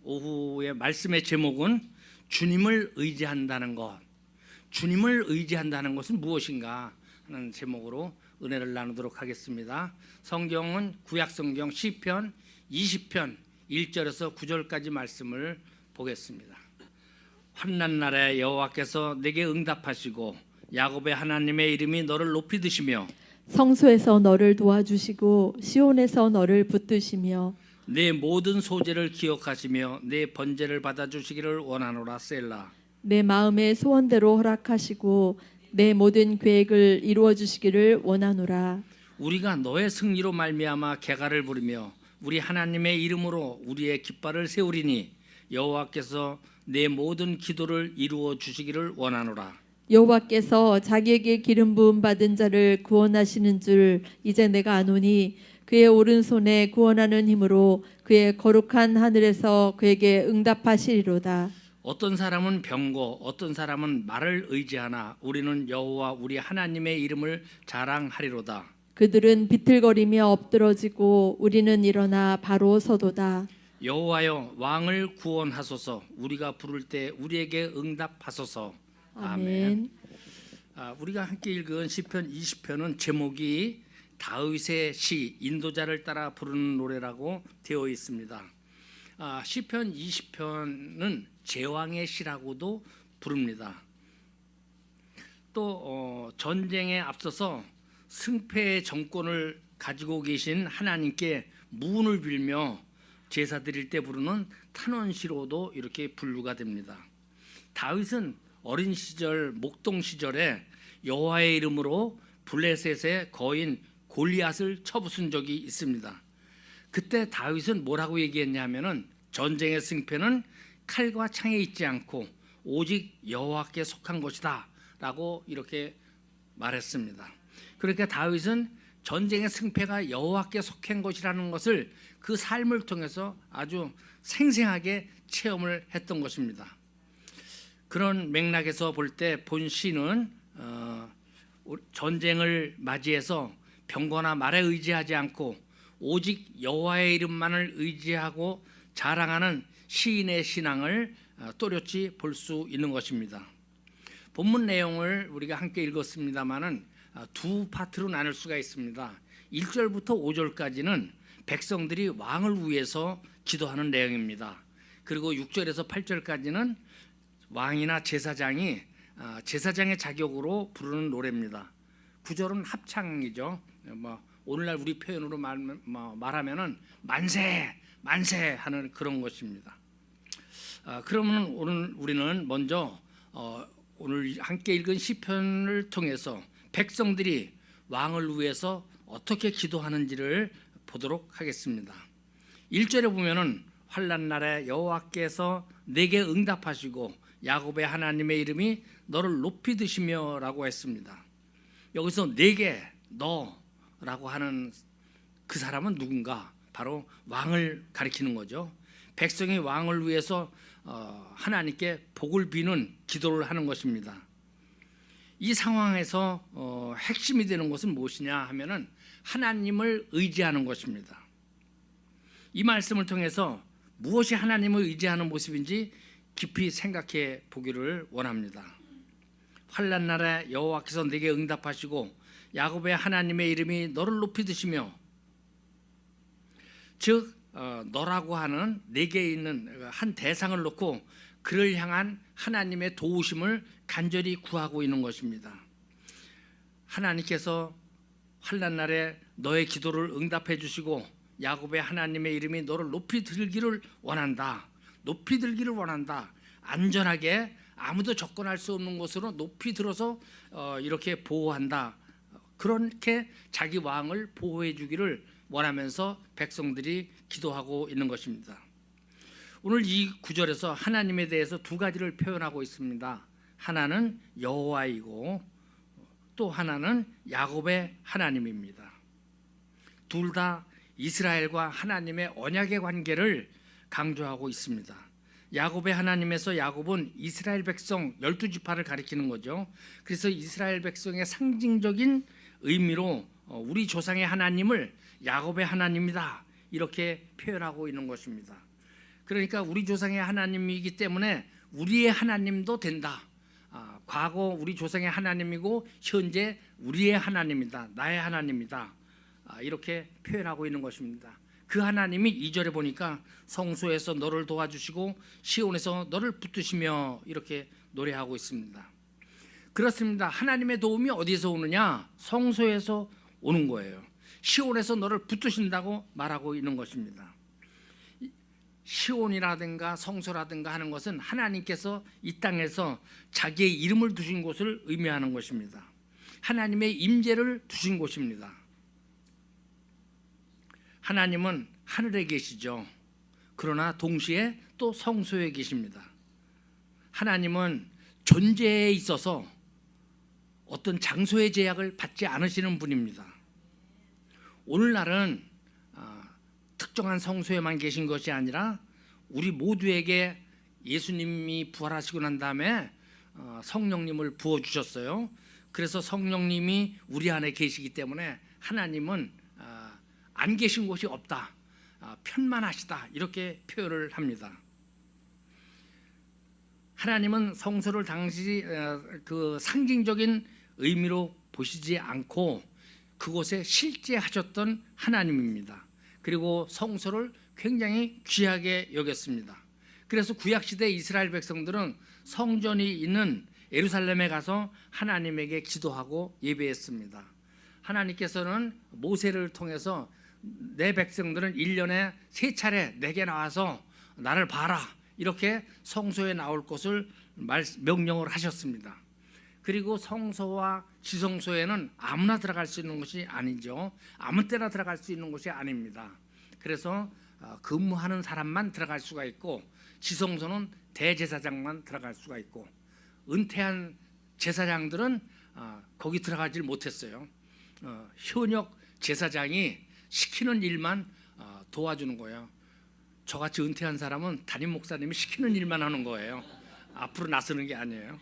오후의 말씀의 제목은 주님을 의지한다는 것. 주님을 의지한다는 것은 무엇인가 하는 제목으로 은혜를 나누도록 하겠습니다. 성경은 구약성경 시편 20편 1절에서 9절까지 말씀을 보겠습니다. 환난 날에 여호와께서 내게 응답하시고 야곱의 하나님의 이름이 너를 높이 드시며 성소에서 너를 도와주시고 시온에서 너를 붙드시며 내 모든 소재를 기억하시며 내 번제를 받아주시기를 원하노라. 셀라. 내 마음의 소원대로 허락하시고 내 모든 계획을 이루어 주시기를 원하노라. 우리가 너의 승리로 말미암아 개가를 부르며 우리 하나님의 이름으로 우리의 깃발을 세우리니 여호와께서 내 모든 기도를 이루어 주시기를 원하노라. 여호와께서 자기에게 기름 부음 받은 자를 구원하시는 줄 이제 내가 아노니 그의 오른손에 구원하는 힘으로 그의 거룩한 하늘에서 그에게 응답하시리로다. 어떤 사람은 병고 어떤 사람은 말을 의지하나 우리는 여호와 우리 하나님의 이름을 자랑하리로다. 그들은 비틀거리며 엎드러지고 우리는 일어나 바로 서도다. 여호와여 왕을 구원하소서. 우리가 부를 때 우리에게 응답하소서. 아멘. 우리가 함께 읽은 시편 20편은 제목이 다윗의 시 인도자를 따라 부르는 노래라고 되어 있습니다. 시편 20편은 제왕의 시라고도 부릅니다. 또 전쟁에 앞서서 승패의 정권을 가지고 계신 하나님께 무운을 빌며 제사 드릴 때 부르는 탄원시로도 이렇게 분류가 됩니다. 다윗은 어린 시절 목동 시절에 여호와의 이름으로 블레셋의 거인 골리앗을 쳐부순 적이 있습니다. 그때 다윗은 뭐라고 얘기했냐면은 전쟁의 승패는 칼과 창에 있지 않고 오직 여호와께 속한 것이다 라고 이렇게 말했습니다. 그러니까 다윗은 전쟁의 승패가 여호와께 속한 것이라는 것을 그 삶을 통해서 아주 생생하게 체험을 했던 것입니다. 그런 맥락에서 볼 때 본 시는 전쟁을 맞이해서 병거나 말에 의지하지 않고 오직 여호와의 이름만을 의지하고 자랑하는 시인의 신앙을 또렷이 볼 수 있는 것입니다. 본문 내용을 우리가 함께 읽었습니다마는 두 파트로 나눌 수가 있습니다. 1절부터 5절까지는 백성들이 왕을 위해서 기도하는 내용입니다. 그리고 6절에서 8절까지는 왕이나 제사장이 제사장의 자격으로 부르는 노래입니다. 9절은 합창이죠. 오늘날 우리 표현으로 말하면은 만세 만세 하는 그런 것입니다. 그러면 오늘 우리는 먼저 오늘 함께 읽은 시편을 통해서 백성들이 왕을 위해서 어떻게 기도하는지를 보도록 하겠습니다. 1절에 보면은 환난 날에 여호와께서 내게 응답하시고 야곱의 하나님의 이름이 너를 높이 드시며 라고 했습니다. 여기서 내게 너라고 하는 그 사람은 누군가? 바로 왕을 가리키는 거죠. 백성이 왕을 위해서 하나님께 복을 비는 기도를 하는 것입니다. 이 상황에서 핵심이 되는 것은 무엇이냐 하면은 하나님을 의지하는 것입니다. 이 말씀을 통해서 무엇이 하나님을 의지하는 모습인지 깊이 생각해 보기를 원합니다. 환난 날에 여호와께서 내게 응답하시고 야곱의 하나님의 이름이 너를 높이 드시며, 즉 너라고 하는 내게 있는 한 대상을 놓고 그를 향한 하나님의 도우심을 간절히 구하고 있는 것입니다. 하나님께서 환난 날에 너의 기도를 응답해 주시고 야곱의 하나님의 이름이 너를 높이 들기를 원한다. 높이 들기를 원한다. 안전하게 아무도 접근할 수 없는 곳으로 높이 들어서 이렇게 보호한다. 그렇게 자기 왕을 보호해 주기를 원하면서 백성들이 기도하고 있는 것입니다. 오늘 이 구절에서 하나님에 대해서 두 가지를 표현하고 있습니다. 하나는 여호와이고 또 하나는 야곱의 하나님입니다. 둘 다 이스라엘과 하나님의 언약의 관계를 강조하고 있습니다. 야곱의 하나님에서 야곱은 이스라엘 백성 12지파를 가리키는 거죠. 그래서 이스라엘 백성의 상징적인 의미로 우리 조상의 하나님을 야곱의 하나님이다 이렇게 표현하고 있는 것입니다. 그러니까 우리 조상의 하나님이기 때문에 우리의 하나님도 된다. 과거 우리 조상의 하나님이고 현재 우리의 하나님이다. 나의 하나님이다. 이렇게 표현하고 있는 것입니다. 그 하나님이 2절에 보니까 성소에서 너를 도와주시고 시온에서 너를 붙드시며 이렇게 노래하고 있습니다. 그렇습니다. 하나님의 도움이 어디서 오느냐? 성소에서 오는 거예요. 시온에서 너를 붙드신다고 말하고 있는 것입니다. 시온이라든가 성소라든가 하는 것은 하나님께서 이 땅에서 자기의 이름을 두신 곳을 의미하는 것입니다. 하나님의 임재를 두신 곳입니다. 하나님은 하늘에 계시죠. 그러나 동시에 또 성소에 계십니다. 하나님은 존재에 있어서 어떤 장소의 제약을 받지 않으시는 분입니다. 오늘날은 특정한 성소에만 계신 것이 아니라 우리 모두에게 예수님이 부활하시고 난 다음에 성령님을 부어주셨어요. 그래서 성령님이 우리 안에 계시기 때문에 하나님은 안 계신 곳이 없다, 편만하시다 이렇게 표현을 합니다. 하나님은 성소를 당시 그 상징적인 의미로 보시지 않고 그곳에 실제 하셨던 하나님입니다. 그리고 성소를 굉장히 귀하게 여겼습니다. 그래서 구약시대 이스라엘 백성들은 성전이 있는 예루살렘에 가서 하나님에게 기도하고 예배했습니다. 하나님께서는 모세를 통해서 내 백성들은 1년에 3차례 내게 나와서 나를 봐라 이렇게 성소에 나올 것을 명령을 하셨습니다. 그리고 성소와 지성소에는 아무나 들어갈 수 있는 것이 아니죠. 아무 때나 들어갈 수 있는 것이 아닙니다. 그래서 근무하는 사람만 들어갈 수가 있고 지성소는 대제사장만 들어갈 수가 있고 은퇴한 제사장들은 거기 들어가질 못했어요. 현역 제사장이 시키는 일만 도와주는 거예요. 저같이 은퇴한 사람은 담임 목사님이 시키는 일만 하는 거예요. 앞으로 나서는 게 아니에요.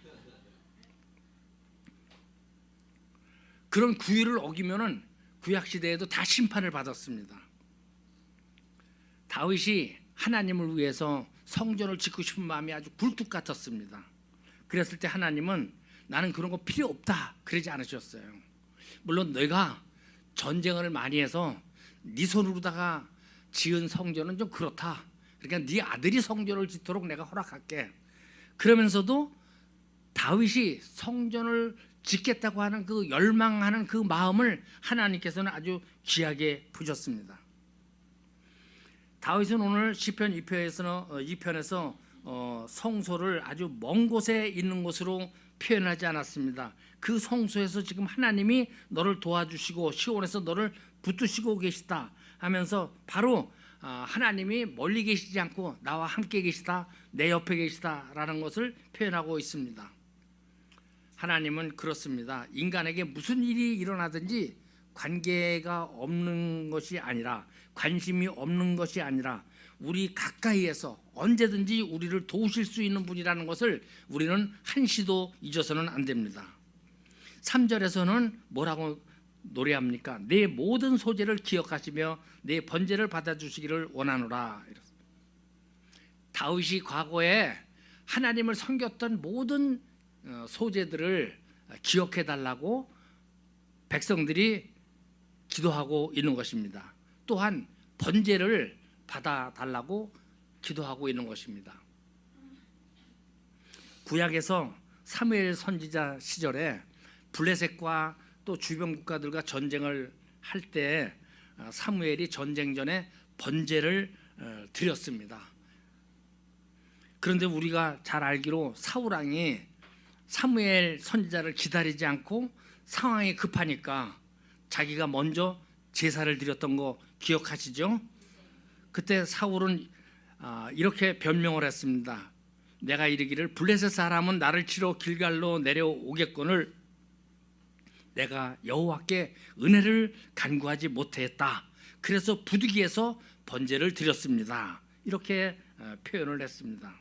그런 구율을 어기면은 구약 시대에도 다 심판을 받았습니다. 다윗이 하나님을 위해서 성전을 짓고 싶은 마음이 아주 굴뚝 같았습니다. 그랬을 때 하나님은 나는 그런 거 필요 없다 그러지 않으셨어요. 물론 내가 전쟁을 많이 해서 네 손으로다가 지은 성전은 좀 그렇다. 그러니까 네 아들이 성전을 짓도록 내가 허락할게. 그러면서도 다윗이 성전을 짓겠다고 하는 그 열망하는 그 마음을 하나님께서는 아주 귀하게 보셨습니다. 다윗은 오늘 시편 2편에서 성소를 아주 먼 곳에 있는 곳으로 표현하지 않았습니다. 그 성소에서 지금 하나님이 너를 도와주시고 시온에서 너를 붙드시고 계시다 하면서 바로 하나님이 멀리 계시지 않고 나와 함께 계시다, 내 옆에 계시다라는 것을 표현하고 있습니다. 하나님은 그렇습니다. 인간에게 무슨 일이 일어나든지 관계가 없는 것이 아니라, 관심이 없는 것이 아니라 우리 가까이에서 언제든지 우리를 도우실 수 있는 분이라는 것을 우리는 한시도 잊어서는 안 됩니다. 3절에서는 뭐라고 노래합니까? 내 모든 소재를 기억하시며 내 번제를 받아주시기를 원하노라. 다윗이 과거에 하나님을 섬겼던 모든 소재들을 기억해 달라고 백성들이 기도하고 있는 것입니다. 또한 번제를 받아 달라고 기도하고 있는 것입니다. 구약에서 사무엘 선지자 시절에 블레셋과 또 주변 국가들과 전쟁을 할 때 사무엘이 전쟁 전에 번제를 드렸습니다. 그런데 우리가 잘 알기로 사울 왕이 사무엘 선지자를 기다리지 않고 상황이 급하니까 자기가 먼저 제사를 드렸던 거 기억하시죠? 그때 사울은 이렇게 변명을 했습니다. 내가 이르기를 블레셋 사람은 나를 치러 길갈로 내려오겠거늘 내가 여호와께 은혜를 간구하지 못했다. 그래서 부득이해서 번제를 드렸습니다. 이렇게 표현을 했습니다.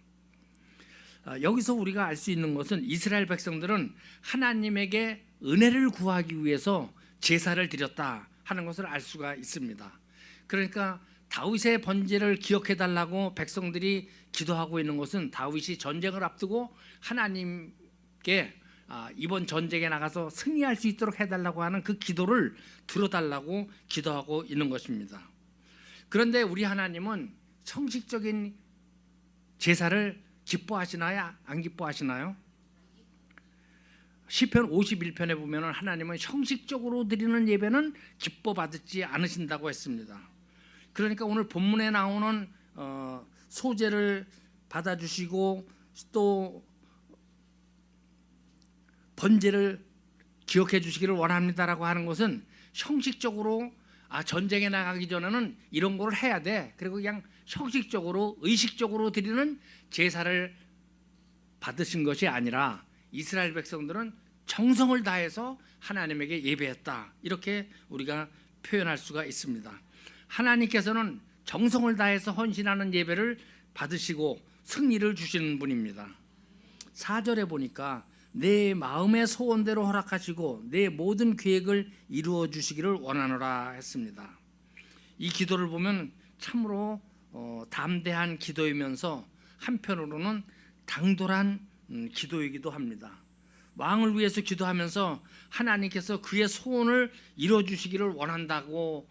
여기서 우리가 알 수 있는 것은 이스라엘 백성들은 하나님에게 은혜를 구하기 위해서 제사를 드렸다 하는 것을 알 수가 있습니다. 그러니까 다윗의 번제를 기억해 달라고 백성들이 기도하고 있는 것은 다윗이 전쟁을 앞두고 하나님께 이번 전쟁에 나가서 승리할 수 있도록 해달라고 하는 그 기도를 들어달라고 기도하고 있는 것입니다. 그런데 우리 하나님은 형식적인 제사를 기뻐하시나요? 안 기뻐하시나요? 시편 51편에 보면 하나님은 형식적으로 드리는 예배는 기뻐 받지 않으신다고 했습니다. 그러니까 오늘 본문에 나오는 소제를 받아주시고 또 번제를 기억해 주시기를 원합니다라고 하는 것은 형식적으로 전쟁에 나가기 전에는 이런 걸 해야 돼. 그리고 그냥 형식적으로 의식적으로 드리는 제사를 받으신 것이 아니라 이스라엘 백성들은 정성을 다해서 하나님에게 예배했다. 이렇게 우리가 표현할 수가 있습니다. 하나님께서는 정성을 다해서 헌신하는 예배를 받으시고 승리를 주시는 분입니다. 4절에 보니까 내 마음의 소원대로 허락하시고 내 모든 계획을 이루어 주시기를 원하노라 했습니다. 이 기도를 보면 참으로 담대한 기도이면서 한편으로는 당돌한 기도이기도 합니다. 왕을 위해서 기도하면서 하나님께서 그의 소원을 이루어 주시기를 원한다고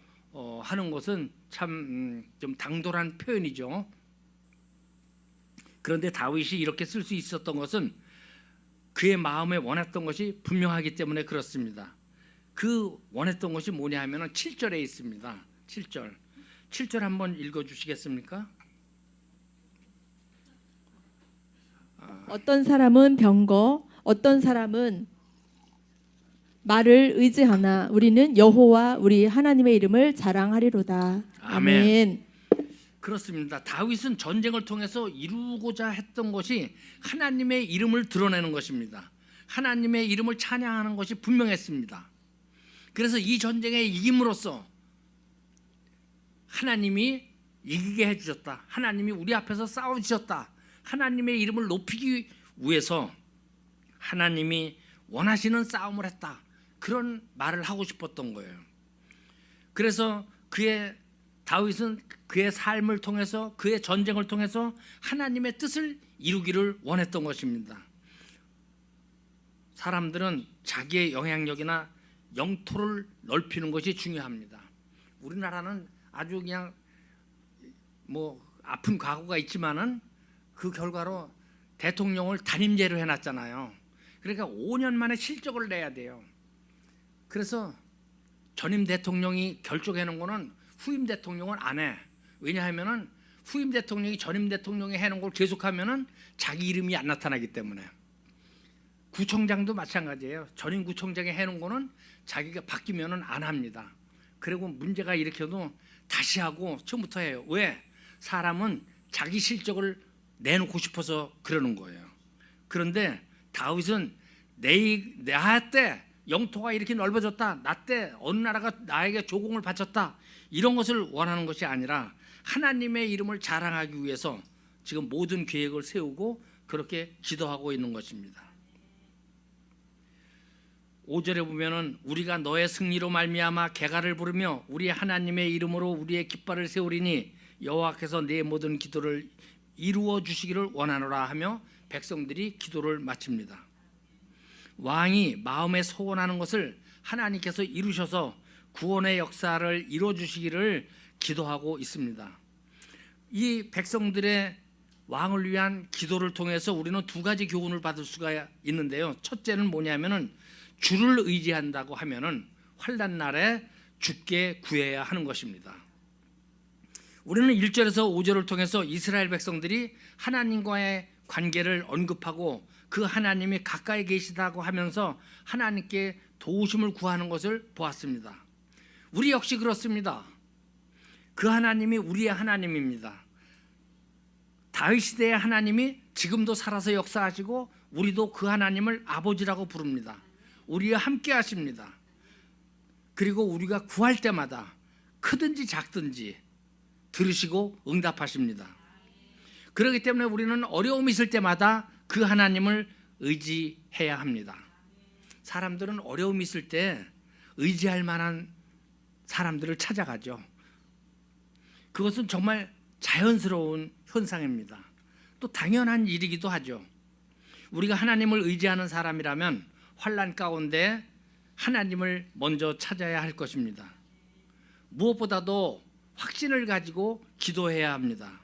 하는 것은 참 좀 당돌한 표현이죠. 그런데 다윗이 이렇게 쓸 수 있었던 것은 그의 마음에 원했던 것이 분명하기 때문에 그렇습니다. 그 원했던 것이 뭐냐 하면 7절에 있습니다. 7절 한번 읽어주시겠습니까? 어떤 사람은 병거, 어떤 사람은 말을 의지하나 우리는 여호와 우리 하나님의 이름을 자랑하리로다. 아멘. 그렇습니다. 다윗은 전쟁을 통해서 이루고자 했던 것이 하나님의 이름을 드러내는 것입니다. 하나님의 이름을 찬양하는 것이 분명했습니다. 그래서 이 전쟁에 이김으로써 하나님이 이기게 해주셨다. 하나님이 우리 앞에서 싸워주셨다. 하나님의 이름을 높이기 위해서 하나님이 원하시는 싸움을 했다. 그런 말을 하고 싶었던 거예요. 그래서 다윗은 그의 삶을 통해서 그의 전쟁을 통해서 하나님의 뜻을 이루기를 원했던 것입니다. 사람들은 자기의 영향력이나 영토를 넓히는 것이 중요합니다. 우리나라는 아주 그냥 아픈 과거가 있지만은 그 결과로 대통령을 단임제로 해놨잖아요. 그러니까 5년 만에 실적을 내야 돼요. 그래서 전임 대통령이 결정해 놓은 거는 후임 대통령은 안 해. 왜냐하면은 후임 대통령이 전임 대통령이 해놓은 걸 계속하면은 자기 이름이 안 나타나기 때문에. 구청장도 마찬가지예요. 전임 구청장이 해놓은 거는 자기가 바뀌면은 안 합니다. 그리고 문제가 일으켜도 다시 하고 처음부터 해요. 왜? 사람은 자기 실적을 내놓고 싶어서 그러는 거예요. 그런데 다윗은 나 때 영토가 이렇게 넓어졌다. 나 때 어느 나라가 나에게 조공을 바쳤다. 이런 것을 원하는 것이 아니라 하나님의 이름을 자랑하기 위해서 지금 모든 계획을 세우고 그렇게 기도하고 있는 것입니다. 5절에 보면은 우리가 너의 승리로 말미암아 개가를 부르며 우리 하나님의 이름으로 우리의 깃발을 세우리니 여호와께서 내 모든 기도를 이루어 주시기를 원하노라 하며 백성들이 기도를 마칩니다. 왕이 마음에 소원하는 것을 하나님께서 이루셔서 구원의 역사를 이루어 주시기를 기도하고 있습니다. 이 백성들의 왕을 위한 기도를 통해서 우리는 두 가지 교훈을 받을 수가 있는데요. 첫째는 뭐냐면은 주를 의지한다고 하면은 환난 날에 주께 구해야 하는 것입니다. 우리는 1절에서 5절을 통해서 이스라엘 백성들이 하나님과의 관계를 언급하고 그 하나님이 가까이 계시다고 하면서 하나님께 도우심을 구하는 것을 보았습니다. 우리 역시 그렇습니다. 그 하나님이 우리의 하나님입니다. 다윗 시대의 하나님이 지금도 살아서 역사하시고 우리도 그 하나님을 아버지라고 부릅니다. 우리와 함께 하십니다. 그리고 우리가 구할 때마다 크든지 작든지 들으시고 응답하십니다. 그렇기 때문에 우리는 어려움이 있을 때마다 그 하나님을 의지해야 합니다. 사람들은 어려움이 있을 때 의지할 만한 사람들을 찾아가죠. 그것은 정말 자연스러운 현상입니다. 또 당연한 일이기도 하죠. 우리가 하나님을 의지하는 사람이라면 환난 가운데 하나님을 먼저 찾아야 할 것입니다. 무엇보다도 확신을 가지고 기도해야 합니다.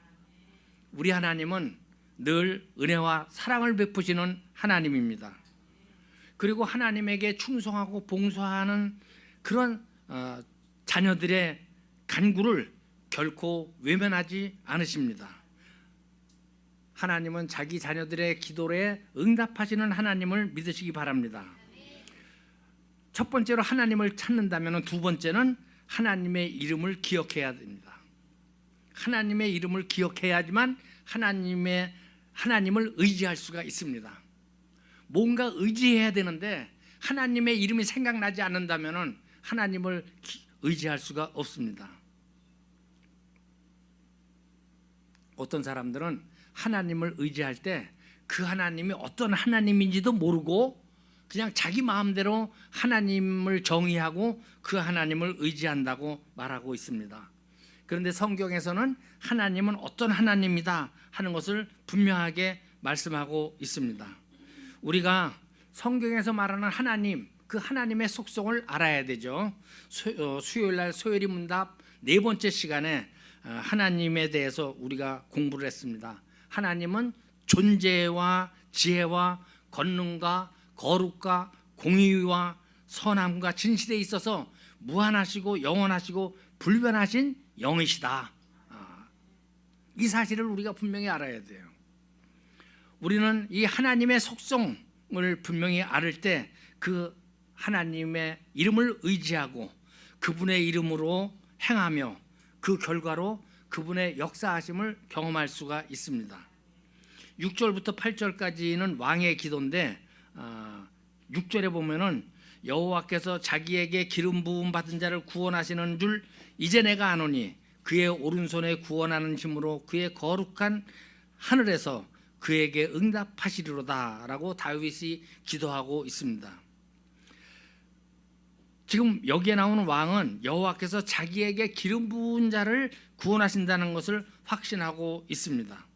우리 하나님은 늘 은혜와 사랑을 베푸시는 하나님입니다. 그리고 하나님에게 충성하고 봉사하는 그런 자녀들의 간구를 결코 외면하지 않으십니다. 하나님은 자기 자녀들의 기도에 응답하시는 하나님을 믿으시기 바랍니다. 첫 번째로 하나님을 찾는다면 두 번째는 하나님의 이름을 기억해야 됩니다. 하나님의 이름을 기억해야지만 하나님을 의지할 수가 있습니다. 뭔가 의지해야 되는데 하나님의 이름이 생각나지 않는다면 하나님을 의지할 수가 없습니다. 어떤 사람들은 하나님을 의지할 때 그 하나님이 어떤 하나님인지도 모르고 그냥 자기 마음대로 하나님을 정의하고 그 하나님을 의지한다고 말하고 있습니다. 그런데 성경에서는 하나님은 어떤 하나님이다 하는 것을 분명하게 말씀하고 있습니다. 우리가 성경에서 말하는 하나님, 그 하나님의 속성을 알아야 되죠. 수요일 날 소요리 문답 네 번째 시간에 하나님에 대해서 우리가 공부를 했습니다. 하나님은 존재와 지혜와 권능과 거룩과 공의와 선함과 진실에 있어서 무한하시고 영원하시고 불변하신 영이시다. 이 사실을 우리가 분명히 알아야 돼요. 우리는 이 하나님의 속성을 분명히 알을 때 그 하나님의 이름을 의지하고 그분의 이름으로 행하며 그 결과로 그분의 역사하심을 경험할 수가 있습니다. 6절부터 8절까지는 왕의 기도인데 6절에 보면은 여호와께서 자기에게 기름 부음 받은 자를 구원하시는 줄 이제 내가 아노니 그의 오른손에 구원하는 힘으로 그의 거룩한 하늘에서 그에게 응답하시리로다라고 다윗이 기도하고 있습니다. 지금 여기에 나오는 왕은 여호와께서 자기에게 기름 부은 자를 구원하신다는 것을 확신하고 있습니다.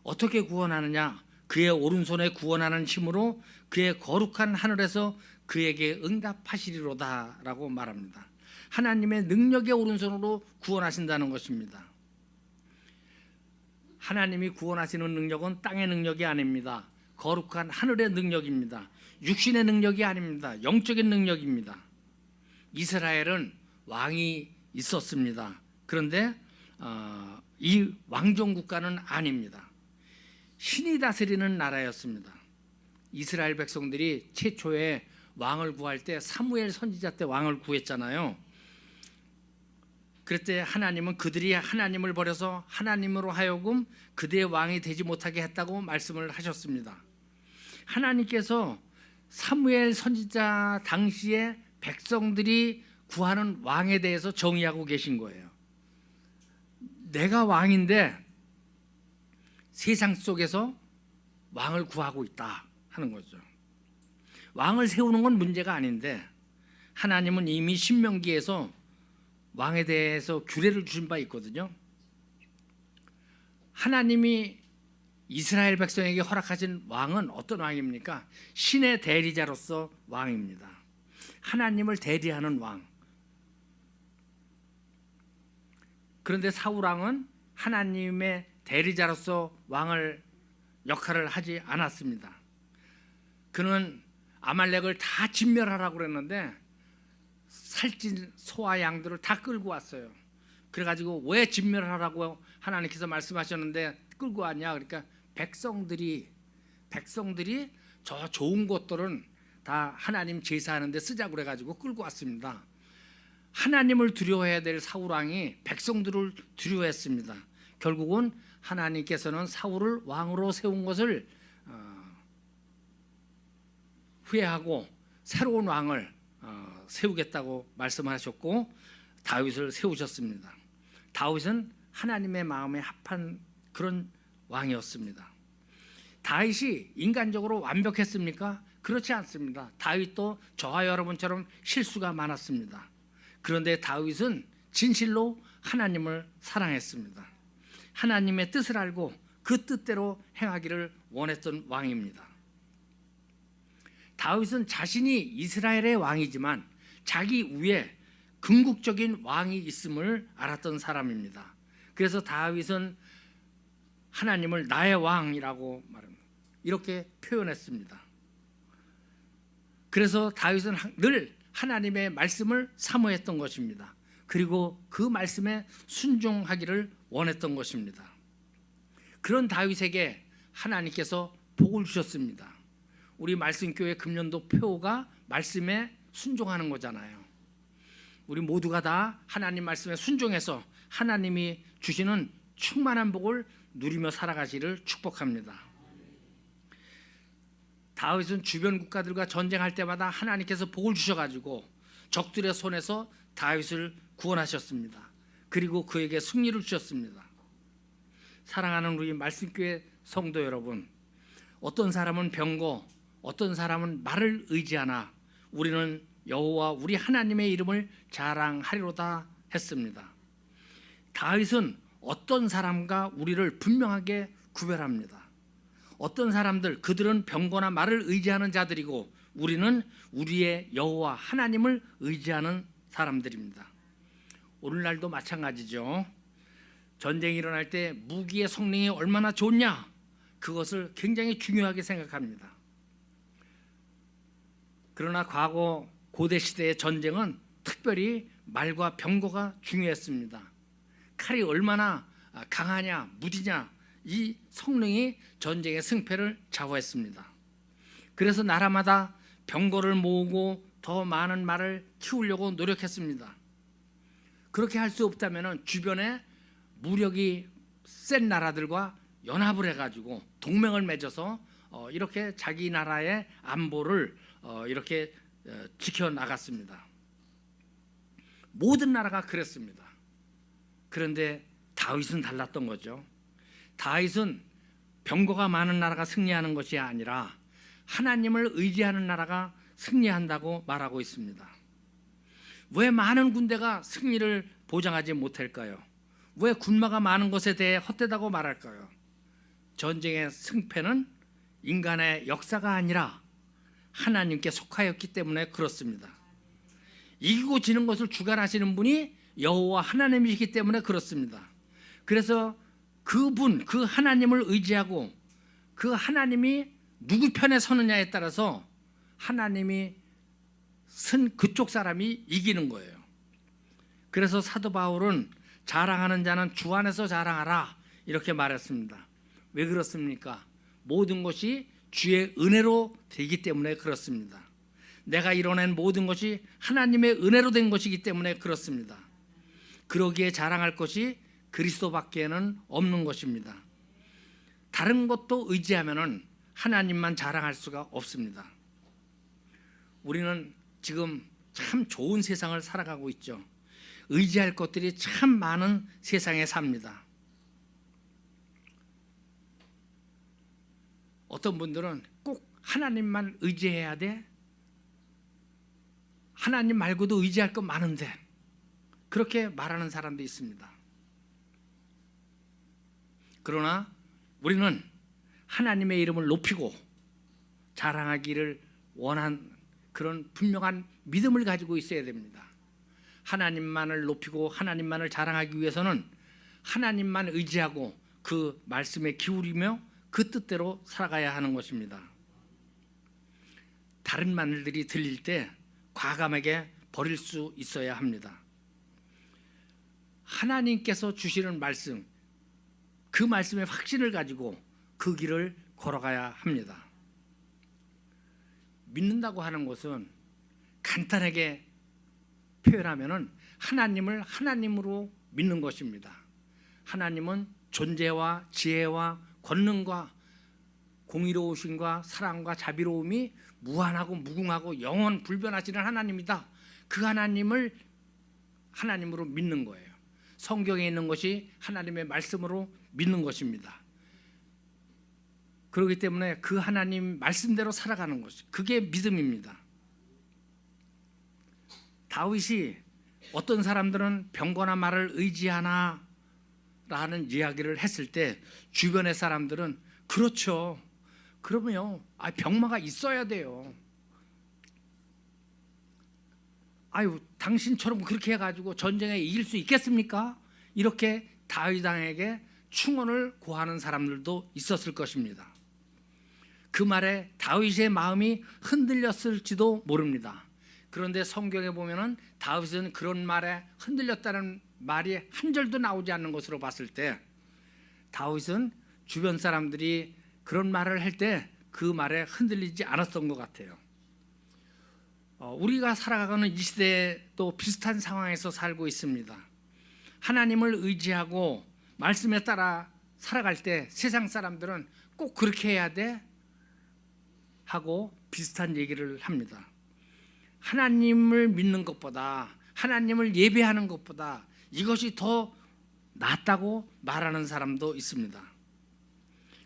어떻게 구원하느냐? 그의 오른손에 구원하는 힘으로 그의 거룩한 하늘에서 그에게 응답하시리로다라고 말합니다. 하나님의 능력의 오른손으로 구원하신다는 것입니다. 하나님이 구원하시는 능력은 땅의 능력이 아닙니다. 거룩한 하늘의 능력입니다. 육신의 능력이 아닙니다. 영적인 능력입니다. 이스라엘은 왕이 있었습니다. 그런데 이 왕정 국가는 아닙니다. 신이 다스리는 나라였습니다. 이스라엘 백성들이 최초에 왕을 구할 때 사무엘 선지자 때 왕을 구했잖아요. 그럴 때 하나님은 그들이 하나님을 버려서 하나님으로 하여금 그들의 왕이 되지 못하게 했다고 말씀을 하셨습니다. 하나님께서 사무엘 선지자 당시에 백성들이 구하는 왕에 대해서 정의하고 계신 거예요. 내가 왕인데 세상 속에서 왕을 구하고 있다 하는 거죠. 왕을 세우는 건 문제가 아닌데 하나님은 이미 신명기에서 왕에 대해서 규례를 주신 바 있거든요. 하나님이 이스라엘 백성에게 허락하신 왕은 어떤 왕입니까? 신의 대리자로서 왕입니다. 하나님을 대리하는 왕. 그런데 사울 왕은 하나님의 대리자로서 왕을 역할을 하지 않았습니다. 그는 아말렉을 다 진멸하라고 그랬는데 살찐 소와 양들을 다 끌고 왔어요. 그래가지고 왜 진멸하라고 하나님께서 말씀하셨는데 끌고 왔냐? 그러니까 백성들이 저 좋은 것들은 다 하나님 제사하는데 쓰자고 그래가지고 끌고 왔습니다. 하나님을 두려워해야 될 사울 왕이 백성들을 두려워했습니다. 결국은 하나님께서는 사울을 왕으로 세운 것을 후회하고 새로운 왕을 세우겠다고 말씀하셨고 다윗을 세우셨습니다. 다윗은 하나님의 마음에 합한 그런 왕이었습니다. 다윗이 인간적으로 완벽했습니까? 그렇지 않습니다. 다윗도 저와 여러분처럼 실수가 많았습니다. 그런데 다윗은 진실로 하나님을 사랑했습니다. 하나님의 뜻을 알고 그 뜻대로 행하기를 원했던 왕입니다. 다윗은 자신이 이스라엘의 왕이지만 자기 위에 궁극적인 왕이 있음을 알았던 사람입니다. 그래서 다윗은 하나님을 나의 왕이라고 말합니다. 이렇게 표현했습니다. 그래서 다윗은 늘 하나님의 말씀을 사모했던 것입니다. 그리고 그 말씀에 순종하기를 원했던 것입니다. 그런 다윗에게 하나님께서 복을 주셨습니다. 우리 말씀교회 금년도 표가 말씀에 순종하는 거잖아요. 우리 모두가 다 하나님 말씀에 순종해서 하나님이 주시는 충만한 복을 누리며 살아가시를 축복합니다. 다윗은 주변 국가들과 전쟁할 때마다 하나님께서 복을 주셔가지고 적들의 손에서 다윗을 구원하셨습니다. 그리고 그에게 승리를 주셨습니다. 사랑하는 우리 말씀교회 성도 여러분, 어떤 사람은 병거, 어떤 사람은 말을 의지하나 우리는 여호와 우리 하나님의 이름을 자랑하리로다 했습니다. 다윗은 어떤 사람과 우리를 분명하게 구별합니다. 어떤 사람들, 그들은 병거나 말을 의지하는 자들이고 우리는 우리의 여호와 하나님을 의지하는 사람들입니다. 오늘날도 마찬가지죠. 전쟁이 일어날 때 무기의 성능이 얼마나 좋냐, 그것을 굉장히 중요하게 생각합니다. 그러나 과거 고대 시대의 전쟁은 특별히 말과 병거가 중요했습니다. 칼이 얼마나 강하냐, 무디냐, 이 성능이 전쟁의 승패를 좌우했습니다. 그래서 나라마다 병거를 모으고 더 많은 말을 키우려고 노력했습니다. 그렇게 할 수 없다면 주변에 무력이 센 나라들과 연합을 해가지고 동맹을 맺어서 이렇게 자기 나라의 안보를 이렇게 지켜나갔습니다. 모든 나라가 그랬습니다. 그런데 다윗은 달랐던 거죠. 다윗은 병거가 많은 나라가 승리하는 것이 아니라 하나님을 의지하는 나라가 승리한다고 말하고 있습니다. 왜 많은 군대가 승리를 보장하지 못할까요? 왜 군마가 많은 것에 대해 헛되다고 말할까요? 전쟁의 승패는 인간의 역사가 아니라 하나님께 속하였기 때문에 그렇습니다. 이기고 지는 것을 주관하시는 분이 여호와 하나님이시기 때문에 그렇습니다. 그래서 그분, 그 하나님을 의지하고 그 하나님이 누구 편에 서느냐에 따라서 하나님이 쓴 그쪽 사람이 이기는 거예요. 그래서 사도 바울은 자랑하는 자는 주 안에서 자랑하라 이렇게 말했습니다. 왜 그렇습니까? 모든 것이 주의 은혜로 되기 때문에 그렇습니다. 내가 이뤄낸 모든 것이 하나님의 은혜로 된 것이기 때문에 그렇습니다. 그러기에 자랑할 것이 그리스도밖에는 없는 것입니다. 다른 것도 의지하면은 하나님만 자랑할 수가 없습니다. 우리는 지금 참 좋은 세상을 살아가고 있죠. 의지할 것들이 참 많은 세상에 삽니다. 어떤 분들은 꼭 하나님만 의지해야 돼? 하나님 말고도 의지할 것 많은데, 그렇게 말하는 사람도 있습니다. 그러나 우리는 하나님의 이름을 높이고 자랑하기를 원한 그런 분명한 믿음을 가지고 있어야 됩니다. 하나님만을 높이고 하나님만을 자랑하기 위해서는 하나님만 의지하고 그 말씀에 기울이며 그 뜻대로 살아가야 하는 것입니다. 다른 말들이 들릴 때 과감하게 버릴 수 있어야 합니다. 하나님께서 주시는 말씀, 그 말씀의 확신을 가지고 그 길을 걸어가야 합니다. 믿는다고 하는 것은 간단하게 표현하면은 하나님을 하나님으로 믿는 것입니다. 하나님은 존재와 지혜와 권능과 공의로우심과 사랑과 자비로움이 무한하고 무궁하고 영원 불변하시는 하나님이다. 그 하나님을 하나님으로 믿는 거예요. 성경에 있는 것이 하나님의 말씀으로 믿는 것입니다. 그렇기 때문에 그 하나님 말씀대로 살아가는 것이, 그게 믿음입니다. 다윗이 어떤 사람들은 병거나 말을 의지하나 라는 이야기를 했을 때 주변의 사람들은 그렇죠. 그러면요, 병마가 있어야 돼요. 아유, 당신처럼 그렇게 해가지고 전쟁에 이길 수 있겠습니까? 이렇게 다윗 왕에게 충언을 고하는 사람들도 있었을 것입니다. 그 말에 다윗의 마음이 흔들렸을지도 모릅니다. 그런데 성경에 보면은 다윗은 그런 말에 흔들렸다는 말이 한 절도 나오지 않는 것으로 봤을 때 다윗은 주변 사람들이 그런 말을 할 때 그 말에 흔들리지 않았던 것 같아요. 우리가 살아가는 이 시대에도 비슷한 상황에서 살고 있습니다. 하나님을 의지하고 말씀에 따라 살아갈 때 세상 사람들은 꼭 그렇게 해야 돼 하고 비슷한 얘기를 합니다. 하나님을 믿는 것보다, 하나님을 예배하는 것보다 이것이 더 낫다고 말하는 사람도 있습니다.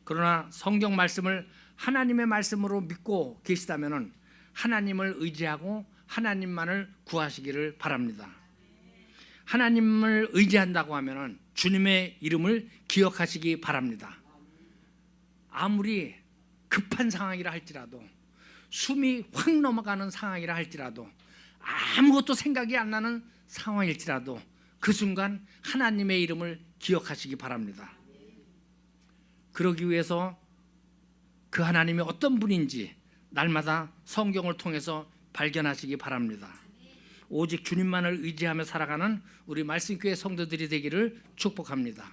그러나 성경 말씀을 하나님의 말씀으로 믿고 계시다면 하나님을 의지하고 하나님만을 구하시기를 바랍니다. 하나님을 의지한다고 하면 주님의 이름을 기억하시기 바랍니다. 아무리 급한 상황이라 할지라도, 숨이 확 넘어가는 상황이라 할지라도, 아무것도 생각이 안 나는 상황일지라도 그 순간 하나님의 이름을 기억하시기 바랍니다. 그러기 위해서 그 하나님이 어떤 분인지 날마다 성경을 통해서 발견하시기 바랍니다. 오직 주님만을 의지하며 살아가는 우리 말씀교회 성도들이 되기를 축복합니다.